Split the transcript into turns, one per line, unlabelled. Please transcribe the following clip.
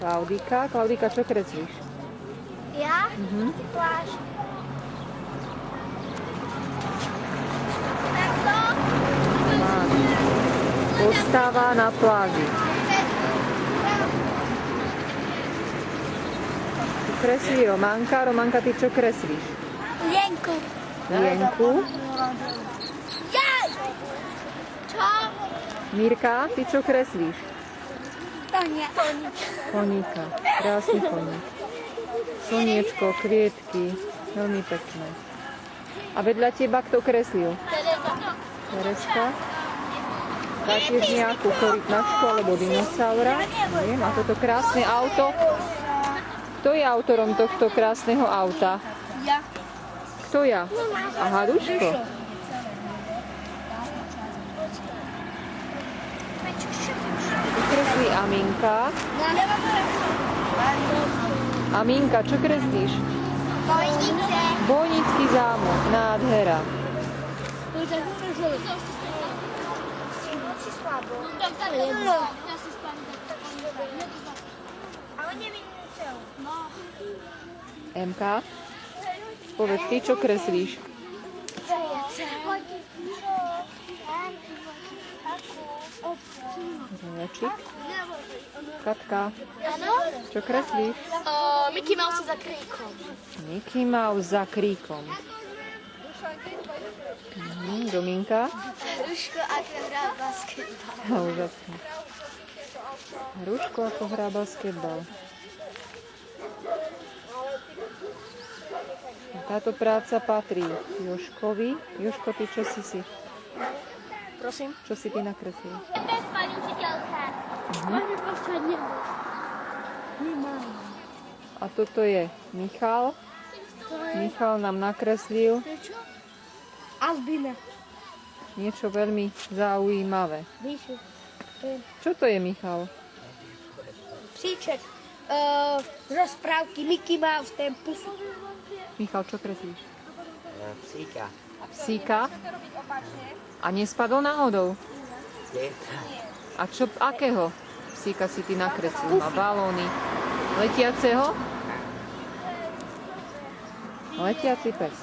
Klaudika. Klaudika, čo kreslíš?
Ja? Pláž.
Postava na pláži. Tu kreslí Romanka. Romanka, ty čo kreslíš?
Lienku.
Lienku.
Jaj! Čo?
Mirka, ty čo kreslíš?
To nie.
Koníka. Krásny koník. Slniečko, kvietky. Veľmi pekné. A vedľa teba kto kreslil? Tereska. Tá tiež nejakú korytnačku alebo dinosaura. Viem, a toto krásne auto. Kto je autorom tohto krásneho auta?
Ja.
Kto ja? Aha, Duško. Kreslí Aminka. Aminka, čo kreslíš?
Bojnice.
Bojnický zámok. Nádhera.
No. Ale nevidím celú.
MK, povedz ty, čo kreslíš? Zaječík. Katka, čo kreslíš?
Mickey Mouse za kríkom.
Mickey Mouse za kríkom. Dominka.
Ruško, ako hrá basketbal.
Úžasné. Ruško, ako hrá basketbal. Táto práca patrí Jožkovi. Jožko, ty čo si?
Prosím?
Čo si ty nakreslil?
Pani učiteľka.
A toto je Michal. Michal nám nakreslil
Albina.
niečo veľmi zaujímavé. Čo to je, Michal?
Psíček. Rozprávky Mickey Mouse, ten pus.
Michal, čo kreslíš?
Psíka.
Psíka? A nespadol náhodou? A čo, akého psíka si ty nakreslil? Má balóny. Letiaceho? Letiaci pes.